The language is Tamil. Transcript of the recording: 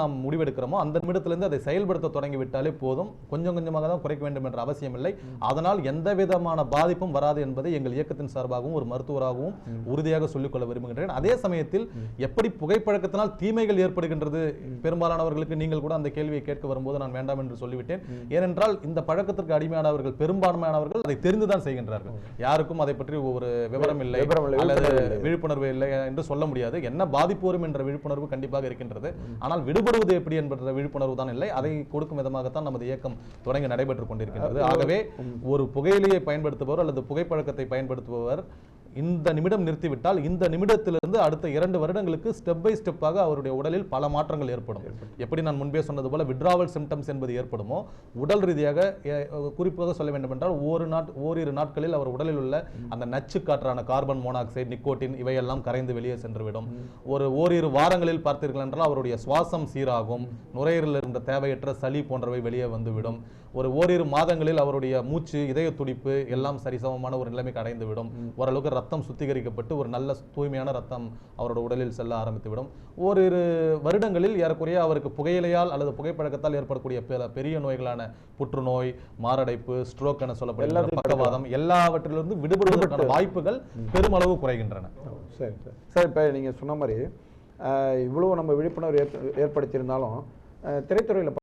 நாம் முடிவெடுக்கிறோமோ அந்த நிமிடத்திலிருந்து அதை செயல்படுத்த தொடங்கிவிட்டாலே போதும். கொஞ்சம் கொஞ்சமாக தான் குறைக்க வேண்டும் என்ற அவசியம் இல்லை. அதனால் எந்த விதமான பாதிப்பும் வராது என்பதை எங்கள் இயக்கத்தின் சார்பாகவும் ஒரு மருத்துவராகவும் உறுதியாக சொல்லிக்கொள்ள விரும்புகின்றேன். அதே சமயத்தில் எப்படி புகைப்பழக்கத்தினால் தீமைகள் ஏற்படுகின்றது, பெரும்பாலானவர்களுக்கு நீங்கள் கூட அந்த கேள்வியை கேட்க வரும்போது நான் வேண்டாம் என்று சொல்லிவிட்டேன். ஏனென்றால் இந்த பழக்கத்திற்கு அடிமையானவர்கள் பெரும்பான்மையானவர்கள் அதை தெரிந்துதான் செய்கின்றார்கள். யாருக்கும் அதை பற்றி ஒரு விவரம் இல்லை அல்லது விழிப்புணர்வு இல்லை என்று சொல்ல முடியாது. என்ன பாதிப்பு வரும் என்ற விழிப்புணர்வு கண்டிப்பாக இருக்கின்றது. ஆனால் விடுபடுவது எப்படி என்ற விழிப்புணர்வு தான் இல்லை. அதை கொடுக்கும் விதமாகத்தான் நமது இயக்கம் தொடங்கி நடைபெற்றுக் கொண்டிருக்கின்றது. ஆகவே ஒரு புகையிலையை பயன்படுத்துபவர் அல்லது புகைப்பழக்கத்தை பயன்படுத்துபவர் இந்த நிமிடம் நிறுத்திவிட்டால் இந்த நிமிடத்திலிருந்து அடுத்த 2 வருடங்களுக்கு ஸ்டெப் பை ஸ்டெப்பாக அவருடைய உடலில் பல மாற்றங்கள் ஏற்படும். எப்படி நான் முன்பே சொன்னது போல விட்ராவல் சிம்டம்ஸ் என்பது ஏற்படுமோ, உடல் ரீதியாக குறிப்பாக சொல்ல வேண்டும் என்றால் ஓரிரு நாட்களில் அவர் உடலில் உள்ள அந்த நச்சு காற்றான கார்பன் மோனாக்சைடு, நிக்கோட்டின் இவையெல்லாம் கரைந்து வெளியே சென்றுவிடும். ஓரிரு வாரங்களில் பார்த்தீர்கள் என்றால் அவருடைய சுவாசம் சீராகும். நுரையீரலில் இருந்த தேவையற்ற சளி போன்றவை வெளியே வந்துவிடும். ஓரிரு மாதங்களில் அவருடைய மூச்சு, இதய துடிப்பு எல்லாம் சரிசமமான ஒரு நிலைமைக்கு அடைந்துவிடும். ஓரளவுக்கு ரத்தம் சுத்திகரிக்கப்பட்டு ஒரு நல்ல தூய்மையான ரத்தம் அவரோட உடலில் செல்ல ஆரம்பித்துவிடும். ஓரிரு வருடங்களில் ஏறக்குறைய அவருக்கு புகையிலையால் அல்லது புகைப்பழக்கத்தால் ஏற்படக்கூடிய பெரிய நோய்களான புற்றுநோய், மாரடைப்பு, ஸ்ட்ரோக் என சொல்லப்படுகிற பக்கவாதம் எல்லாவற்றிலிருந்து விடுபடுவதற்கான வாய்ப்புகள் பெருமளவு குறைகின்றன. சரி சார், இப்போ நீங்கள் சொன்ன மாதிரி இவ்வளோ நம்ம விழிப்புணர்வு ஏற்படுத்தியிருந்தாலும் திரைத்துறையில்